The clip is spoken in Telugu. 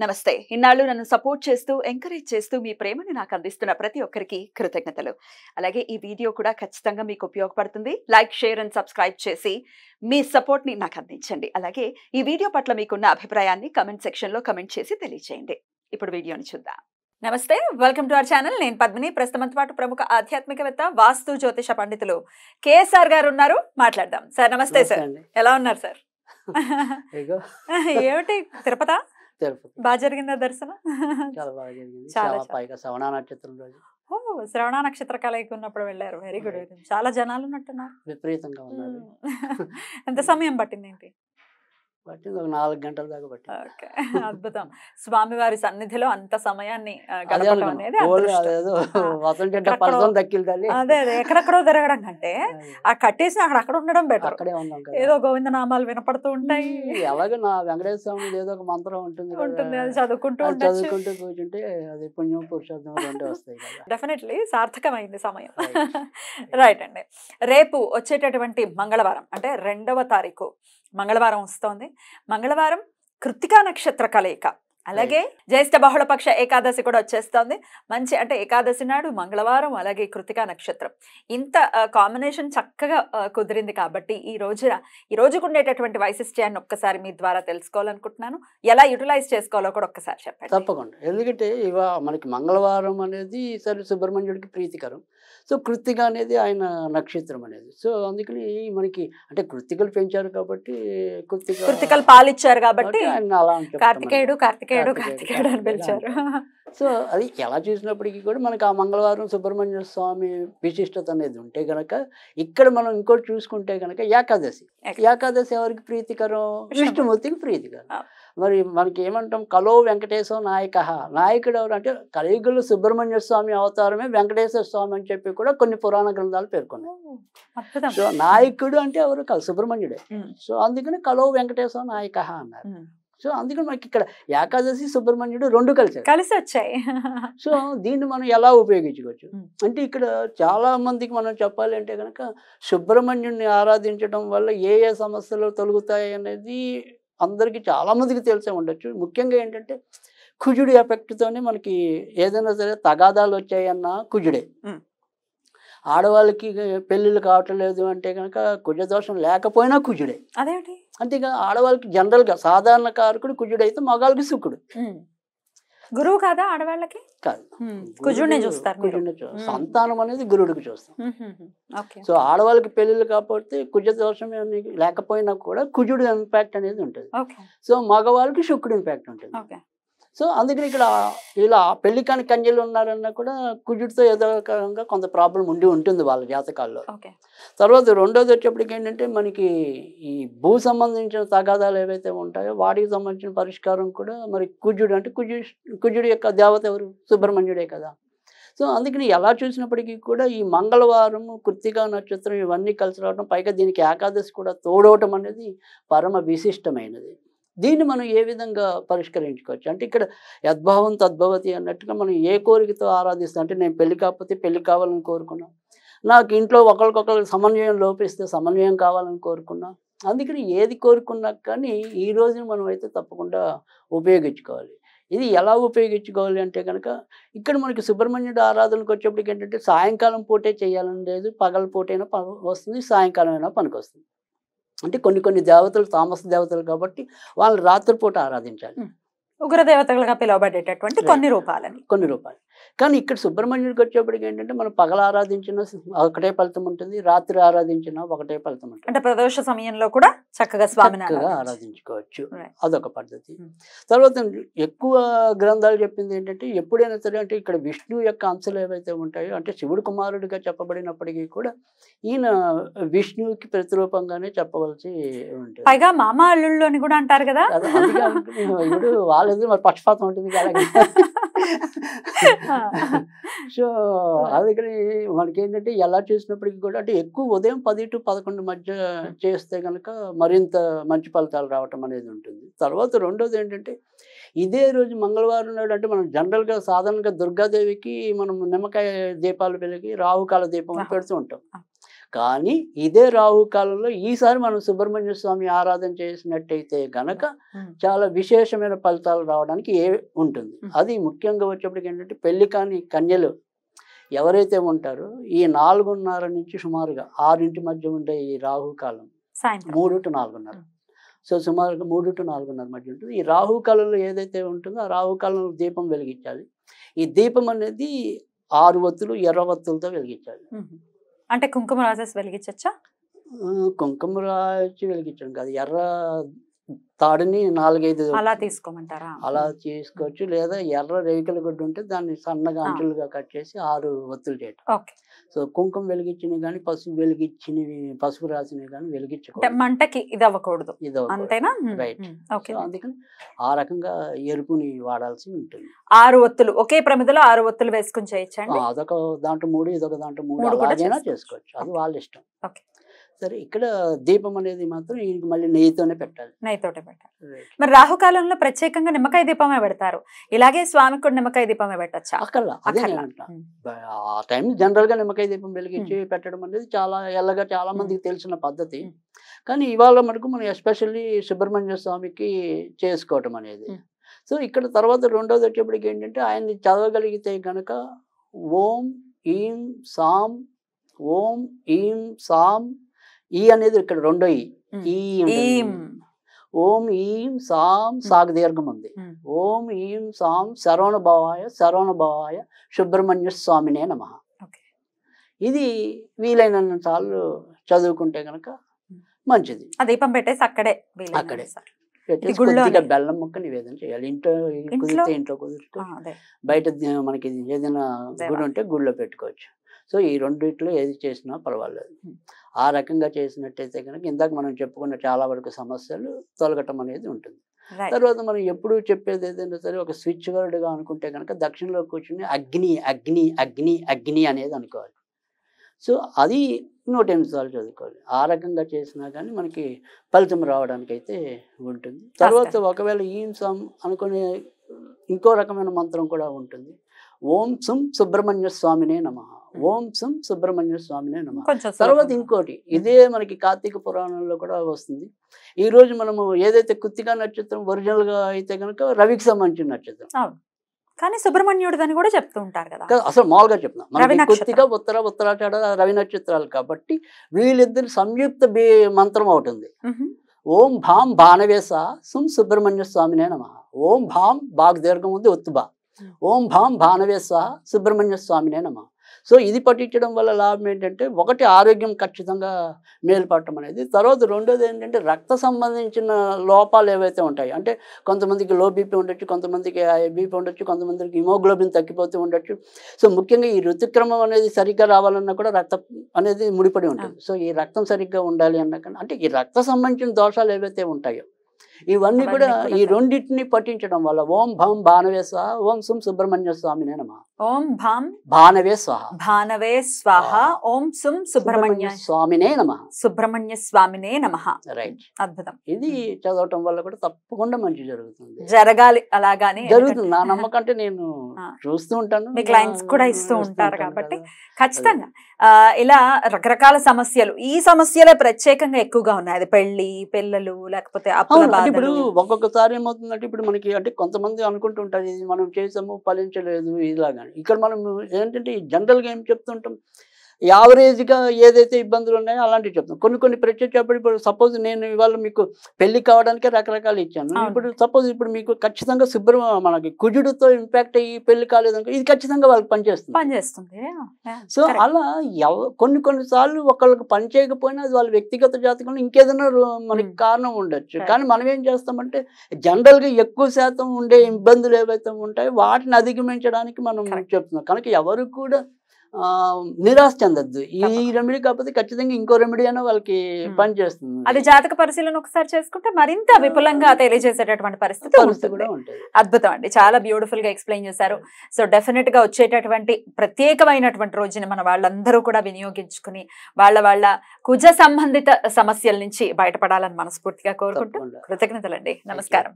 నమస్తే. ఇన్నాళ్ళు నన్ను సపోర్ట్ చేస్తూ, ఎంకరేజ్ చేస్తూ మీ ప్రేమని నాకు అందిస్తున్న ప్రతి ఒక్కరికి కృతజ్ఞతలు. అలాగే ఈ వీడియో కూడా ఖచ్చితంగా మీకు ఉపయోగపడుతుంది. లైక్, షేర్ అండ్ సబ్స్క్రైబ్ చేసి మీ సపోర్ట్‌ని నాకు అందించండి. అలాగే ఈ వీడియో పట్ల మీకున్న అభిప్రాయాన్ని కామెంట్ సెక్షన్‌లో కామెంట్ చేసి తెలియజేయండి. ఇప్పుడు వీడియోని చూద్దాం. నమస్తే. Welcome to our channel. నేను పద్మిని. ప్రస్తుతంతో పాటు ప్రముఖ ఆధ్యాత్మికవేత్త, వాస్తు జ్యోతిష పండితులు కేఎస్ఆర్ గారు ఉన్నారు. మాట్లాడదాం. సార్ నమస్తే సార్. ఎలా ఉన్నారు సార్? ఏమిటి తిరుపతా? బాగా జరిగిందా దర్శనం? చాలా బాగా జరిగింది. చాలా పైగా శ్రవణ నక్షత్రం రోజు. శ్రవణ నక్షత్ర కలయిక ఉన్నప్పుడు వెళ్ళారు. Very good. చాలా జనాలు ఉన్నట్టున్నారు. విపరీతంగా ఉన్నారు. ఎంత సమయం పట్టింది ఏంటి? పట్టింది ఒక 4 గంటల దాకా పట్టింది. ఓకే, అద్భుతం. స్వామివారి సన్నిధిలో అంత సమయాన్ని గడపడం అనేది అదే అదే ఎక్కడెక్కడో తిరగడం కంటే ఆ కట్టేసి అక్కడ ఉండడం బెటర్. అక్కడే ఉన్నాం కదా. ఏదో గోవింద నామాలు వినపడుతూ ఉంటాయి. అలాగే నా వెంకటేశ్వర స్వామి ఏదో ఒక మంత్రం ఉంటుంది, అది చదువుకుంటూ కూర్చుంటే అది పుణ్యం పురుషార్థం రెండే వస్తాయి కదా. డెఫినెట్లీ సార్థకమైంది సమయం. రైట్ అండి. రేపు వచ్చేటటువంటి మంగళవారం అంటే 2వ తారీఖు మంగళవారం వస్తోంది. మంగళవారం కృత్తికా నక్షత్ర కలయిక, అలాగే జ్యేష్ఠ బహుళపక్ష ఏకాదశి కూడా వచ్చేస్తోంది. మంచి అంటే ఏకాదశి నాడు మంగళవారం, అలాగే కృత్తికా నక్షత్రం, ఇంత కాంబినేషన్ చక్కగా కుదిరింది. కాబట్టి ఈ రోజుకు ఉండేటటువంటి వైశిష్ట్యాన్ని ఒక్కసారి మీ ద్వారా తెలుసుకోవాలనుకుంటున్నాను. ఎలా యూటిలైజ్ చేసుకోవాలో కూడా ఒక్కసారి చెప్పండి. తప్పకుండా. ఎందుకంటే మనకి మంగళవారం అనేది సరే సుబ్రహ్మణ్యుడికి ప్రీతికరం. సో కృత్తిక అనేది ఆయన నక్షత్రం అనేది. సో అందుకని మనకి అంటే కృత్తికలు పెంచారు కాబట్టి కృత్తికలు పాలిచ్చారు కాబట్టి ఆయన అలా కార్తికేయుడు అని పిలిచారు. సో అది ఎలా చూసినప్పటికీ కూడా మనకి ఆ మంగళవారం సుబ్రహ్మణ్య స్వామి విశిష్టత అనేది ఉంటే గనక, ఇక్కడ మనం ఇంకోటి చూసుకుంటే గనక ఏకాదశి ఎవరికి ప్రీతికరం? విష్ణుమూర్తికి ప్రీతికరం. మరి మనకి ఏమంటాం, కలో వెంకటేశ్వర నాయకుడు ఎవరు అంటే కలియుగంలో సుబ్రహ్మణ్య స్వామి అవతారమే వెంకటేశ్వర స్వామి అని చెప్పి కూడా కొన్ని పురాణ గ్రంథాలు పేర్కొన్నాయి. సో నాయకుడు అంటే ఎవరు కాదు, సుబ్రహ్మణ్యుడే. సో అందుకని కలో వెంకటేశ్వర అన్నారు. సో అందుకని మనకి ఇక్కడ ఏకాదశి సుబ్రహ్మణ్యుడు రెండు కలిసి వచ్చాయి. సో దీన్ని మనం ఎలా ఉపయోగించుకోవచ్చు అంటే, ఇక్కడ చాలా మందికి మనం చెప్పాలి అంటే కనుక సుబ్రహ్మణ్యుడిని ఆరాధించడం వల్ల ఏ ఏ సమస్యలు తొలగుతాయి అనేది అందరికీ చాలా మందికి తెలిసే ఉండొచ్చు. ముఖ్యంగా ఏంటంటే కుజుడి ఎఫెక్ట్తోనే మనకి ఏదైనా సరే తగాదాలు వచ్చాయన్న కుజుడే. ఆడవాళ్ళకి పెళ్ళిళ్ళు కావటం లేదు అంటే కనుక కుజదోషం లేకపోయినా కుజుడే. అదేంటి అంతేగా, ఆడవాళ్ళకి జనరల్గా సాధారణ కారకుడు కుజుడు అయితే మగాళ్ళకి శుక్రుడు. గురువు కాదా ఆడవాళ్ళకి? కాదు, కుజుడిని చూస్తారు. సంతానం అనేది గురుడికి చూస్తాం. సో ఆడవాళ్ళకి పెళ్ళిళ్ళు కాకపోతే కుజ దోషం లేకపోయినా కూడా కుజుడు ఇంపాక్ట్ అనేది ఉంటుంది. సో మగవాళ్ళకి శుక్రుడు ఇంపాక్ట్ ఉంటుంది. సో అందుకని ఇక్కడ ఇలా పెళ్లి కాని కన్యలు ఉన్నారన్నా కూడా కుజుడితో ఏదో రకంగా కొంత ప్రాబ్లం ఉంటుంది వాళ్ళ జాతకాల్లో. తర్వాత రెండోది వచ్చేప్పటికి ఏంటంటే మనకి ఈ భూ సంబంధించిన తగాదాలు ఏవైతే ఉంటాయో వాటికి సంబంధించిన పరిష్కారం కూడా మరి కుజుడు అంటే కుజుడి యొక్క దేవత ఎవరు? సుబ్రహ్మణ్యుడే కదా. సో అందుకని ఎలా చూసినప్పటికీ కూడా ఈ మంగళవారం కృత్తికా నక్షత్రం ఇవన్నీ కలిసి రావడం, పైగా దీనికి ఏకాదశి కూడా తోడవటం అనేది పరమ విశిష్టమైనది. దీన్ని మనం ఏ విధంగా పరిష్కరించుకోవచ్చు అంటే, ఇక్కడ యద్భావం తద్భవతి అన్నట్టుగా మనం ఏ కోరికతో ఆరాధిస్తాం అంటే, నేను పెళ్లి కాకపోతే పెళ్లి కావాలని కోరుకున్నాం, నాకు ఇంట్లో ఒకరికొకరు సమన్వయం లోపిస్తే సమన్వయం కావాలని కోరుకున్నాం. అందుకని ఏది కోరుకున్నా కానీ ఈ రోజున మనం అయితే తప్పకుండా ఉపయోగించుకోవాలి. ఇది ఎలా ఉపయోగించుకోవాలి అంటే కనుక, ఇక్కడ మనకి సుబ్రహ్మణ్యుడు ఆరాధనకు వచ్చేప్పటికి ఏంటంటే సాయంకాలం పూటే చేయాలని లేదు, పగల పూటైనా వస్తుంది, సాయంకాలం అయినా పనికి వస్తుంది. అంటే కొన్ని దేవతలు తామస దేవతలు కాబట్టి వాళ్ళని రాత్రిపూట ఆరాధించాలి. ఉగ్రదేవతలుగా పిలువబడేటటువంటి కొన్ని రూపాలు. కానీ ఇక్కడ సుబ్రహ్మణ్యుడికి వచ్చేప్పటికి ఏంటంటే మనం పగల ఆరాధించిన ఒకటే ఫలితం ఉంటుంది, రాత్రి ఆరాధించిన ఒకటే ఫలితం ఉంటుంది. అంటే ప్రదోష సమయంలో కూడా చక్కగా స్వామిని ఆరాధించుకోవచ్చు. అదొక పద్ధతి. తర్వాత ఎక్కువ గ్రంథాలు చెప్పింది ఏంటంటే, ఎప్పుడైనా సరే అంటే ఇక్కడ విష్ణు యొక్క అంశాలు ఏవైతే ఉంటాయో అంటే శివుడు కుమారుడిగా చెప్పబడినప్పటికీ కూడా ఈయన విష్ణువుకి ప్రతిరూపంగానే చెప్పవలసి ఉంటుంది. పైగా మామ అల్లుళ్ళని కూడా అంటారు కదా. ఇప్పుడు వాళ్ళది మరి పక్షపాతం ఉంటుంది కదా. సో అందుకని మనకి ఏంటంటే ఎలా చూసినప్పటికీ కూడా అంటే ఎక్కువ ఉదయం 10 to 11 మధ్య చేస్తే కనుక మరింత మంచి ఫలితాలు రావటం అనేది ఉంటుంది. తర్వాత రెండోది ఏంటంటే, ఇదే రోజు మంగళవారం నాడు అంటే మనం జనరల్గా సాధారణంగా దుర్గాదేవికి మనం నిమ్మకాయ దీపాలు వెలిగి రాహుకాల దీపం పెడుతూ ఉంటాం. కానీ ఇదే రాహుకాలంలో ఈసారి మనం సుబ్రహ్మణ్య స్వామి ఆరాధన చేసినట్టయితే గనక చాలా విశేషమైన ఫలితాలు రావడానికి ఉంటుంది. అది ముఖ్యంగా వచ్చేప్పటికి ఏంటంటే పెళ్లి కాని కన్యలు ఎవరైతే ఉంటారో ఈ 4:30 నుంచి సుమారుగా 6 మధ్య ఉండే ఈ రాహుకాలం 3 to 4:30. సో సుమారుగా 3 to 4:30 మధ్య ఉంటుంది. ఈ రాహుకాలంలో ఏదైతే ఉంటుందో ఆ రాహుకాలంలో దీపం వెలిగించాలి. ఈ దీపం అనేది 6 ఒత్తులు ఎర్ర ఒత్తులతో వెలిగించాలి. అంటే కుంకుమ రాసేసి వెలిగించచ్చా? కుంకుమ రాసి వెలిగించడం కాదు, ఎర్ర తాడుని 4-5 అలా తీసుకోమంటారా? అలా తీసుకోవచ్చు. లేదా ఎర్ర రేకుల గుడ్డ ఉంటే దాన్ని సన్నగా అంచులుగా కట్ చేసి 6 ఒత్తులు చేయటం. సో కుంకుమ వెలిగించినవి కానీ పసుపు వెలిగించినవి, పసుపు రాసినవి కానీ వెలిగించకూడదు. మంటకి ఇది అవ్వకూడదు, అంతేనా? రైట్. అందుకని ఆ రకంగా ఎరుపుని వాడాల్సి ఉంటుంది. 6 ఒత్తులు ఒకే ప్రమిదలో 6 ఒత్తులు వేసుకుని చేయొచ్చండి. అదొక దాంట్లో 3, ఇదొక దాంట్లో 3 అలాగైనా చేసుకోవచ్చు, అది వాళ్ళ ఇష్టం. సరే, ఇక్కడ దీపం అనేది మాత్రం ఈయనకి మళ్ళీ నెయ్యితోనే పెట్టాలి. నెయ్యితోటే పెట్టాలి. మరి రాహుకాలంలో ప్రత్యేకంగా నిమ్మకాయ దీపమే పెడతారు, ఇలాగే స్వామికి కూడా నిమ్మకాయ దీపమే పెట్టచ్చా? అక్కర్లా, అదే ఆ టైం జనరల్ గా నిమ్మకాయ దీపం వెలిగించి పెట్టడం అనేది చాలా ఎల్లగా చాలా మందికి తెలిసిన పద్ధతి. కానీ ఇవాళ మనకు మనం ఎస్పెషల్లీ సుబ్రహ్మణ్య స్వామికి చేసుకోవటం అనేది. సో ఇక్కడ తర్వాత రెండోది వచ్చేప్పటికి ఏంటంటే ఆయన్ని చదవగలిగితే కనుక ఓం ఈం సాం, ఓం ఈం సాం, ఈ అనేది ఇక్కడ రెండో ఈ, ఓం ఈం సాం సాగు దీర్ఘం ఉంది. ఓం ఈం సాం శరవణ భవాయ సుబ్రహ్మణ్య స్వామినే నమః. ఇది వీలైనంత సార్లు చదువుకుంటే గనక మంచిది. దీపం పెట్టేసి అక్కడే పెట్టేసి కొద్దిగా బెల్లం ముక్క నివేదన చేయాలి. ఇంట్లో కుదిరితే బయట మనకి ఏదైనా గుడి ఉంటే గుడిలో పెట్టుకోవచ్చు. సో ఈ రెండిట్లో ఏది చేసినా పర్వాలేదు. ఆ రకంగా చేసినట్టయితే కనుక ఇందాక మనం చెప్పుకున్న చాలా వరకు సమస్యలు తొలగటం అనేది ఉంటుంది. తర్వాత మనం ఎప్పుడు చెప్పేది ఏదైనా సరే ఒక స్విచ్ వర్డ్గా అనుకుంటే కనుక దక్షిణలో కూర్చుని అగ్ని అగ్ని అగ్ని అగ్ని అనేది అనుకోవాలి. సో అది 108 సార్లు చదువుకోవాలి. ఆ రకంగా చేసినా కానీ మనకి ఫలితం రావడానికి అయితే ఉంటుంది. తర్వాత ఒకవేళ ఈం సం అనుకునే ఇంకో రకమైన మంత్రం కూడా ఉంటుంది. ఓం సుం సుబ్రహ్మణ్య స్వామినే నమః, ఓం సుం సుబ్రహ్మణ్య స్వామినే నమః. తర్వాత ఇంకోటి ఇదే మనకి కార్తీక పురాణంలో కూడా వస్తుంది. ఈ రోజు మనము ఏదైతే కృత్తికా నక్షత్రం ఒరిజినల్ గా అయితే కనుక రవికి సంబంధించిన నక్షత్రం, కానీ సుబ్రహ్మణ్యుడు అని కూడా చెప్తూ ఉంటారు కదా. అసలు మామూలుగా చెప్తున్నా, మనకి కృత్తిక ఉత్తరాషాఢ రవి నక్షత్రాలు కాబట్టి వీళ్ళిద్దరు సంయుక్త మంత్రం అవుతుంది. ఓం భాం భానవేశ సుం సుబ్రహ్మణ్య స్వామినే నమః. ఓం భాం బాగ్ దీర్ఘం ఉంది, ఒత్తుబా. ఓం భాం భానవేశ సుబ్రహ్మణ్య స్వామినే నమః. సో ఇది పఠించడం వల్ల లాభం ఏంటంటే ఒకటి ఆరోగ్యం ఖచ్చితంగా మేలుపడటం అనేది. తర్వాత రెండోది ఏంటంటే రక్త సంబంధించిన లోపాలు ఏవైతే ఉంటాయి, అంటే కొంతమందికి లో బీపీ ఉండొచ్చు, కొంతమందికి హై బీపీ ఉండొచ్చు, కొంతమందికి హిమోగ్లోబిన్ తగ్గిపోతూ ఉండొచ్చు. సో ముఖ్యంగా ఈ ఋతుక్రమం అనేది సరిగ్గా రావాలన్నా కూడా రక్తం అనేది ముడిపడి ఉంటుంది. సో ఈ రక్తం సరిగ్గా ఉండాలి అన్న అంటే ఈ రక్త సంబంధించిన దోషాలు ఏవైతే ఉంటాయో ఇవన్నీ కూడా ఈ రెండింటిని పఠించడం వల్ల ఓం భాం భానవే స్వాహ, ఓం సుం సుబ్రహ్మణ్య స్వామినే నమః. ఓం భాం భానవే స్వాహ, భానవే స్వాహ, ఓం సుం సుబ్రహ్మణ్య స్వామినే నమః, సుబ్రహ్మణ్య స్వామినే నమః. రైట్. అద్భుతం. ఇది చదవటం వల్ల కూడా తప్పకుండా మంచి జరుగుతుంది, జరగాలి, అలాగానే జరుగుతుంది. నా నమ్మకం అంటే నేను చూస్తూ ఉంటాను, మీ క్లయింట్స్ కూడా ఇస్తూ ఉంటారు కాబట్టి ఖచ్చితంగా ఇలా రకరకాల సమస్యలు, ఈ సమస్యలే ప్రత్యేకంగా ఎక్కువగా ఉన్నాయి. అది పెళ్లి, పిల్లలు, లేకపోతే ఇప్పుడు ఒక్కొక్కసారి ఏమవుతుందంటే ఇప్పుడు మనకి అంటే కొంతమంది అనుకుంటుంటారు ఇది మనం చేసాము ఫలించలేదు ఇలాగా. ఇక్కడ మనం ఏంటంటే జనరల్గా ఏం చెప్తుంటాం, యావరేజ్గా ఏదైతే ఇబ్బందులు ఉన్నాయో అలాంటివి చెప్తాం. కొన్ని ప్రత్యేకప్పుడు ఇప్పుడు సపోజ్ నేను ఇవాళ మీకు పెళ్లి కావడానికే రకరకాలు ఇచ్చాను. ఇప్పుడు సపోజ్ ఇప్పుడు మీకు ఖచ్చితంగా మనకి కుజుడితో ఇంపాక్ట్ అయ్యి పెళ్లి కాలేదనుకో ఇది ఖచ్చితంగా వాళ్ళకి పనిచేస్తుంది. సో అలా కొన్నిసార్లు ఒకళ్ళకి పని చేయకపోయినా అది వాళ్ళ వ్యక్తిగత జాతకంలో ఇంకేదైనా మనకి కారణం ఉండొచ్చు. కానీ మనం ఏం చేస్తామంటే జనరల్గా ఎక్కువ శాతం ఉండే ఇబ్బందులు ఏవైతే ఉంటాయో వాటిని అధిగమించడానికి మనం చెప్తున్నాం. కనుక ఎవరు కూడా నిరాశ చెందద్దు. ఈ రెమెడీ కాకపోతే ఖచ్చితంగా ఇంకో రెమెడీ అయినా వాళ్ళకి పనిచేస్తుంది. అది జాతక పరిశీలన ఒకసారి చేసుకుంటే మరింత విపులంగా తెలియజేసేటటువంటి పరిస్థితి కూడా ఉంటుంది. అద్భుతం అండి, చాలా బ్యూటిఫుల్ గా ఎక్స్ప్లెయిన్ చేశారు. సో డెఫినెట్ గా వచ్చేటటువంటి ప్రత్యేకమైనటువంటి రోజుని మన వాళ్ళందరూ కూడా వినియోగించుకుని వాళ్ళ కుజ సంబంధిత సమస్యల నుంచి బయటపడాలని మనస్ఫూర్తిగా కోరుకుంటూ కృతజ్ఞతలండి. నమస్కారం.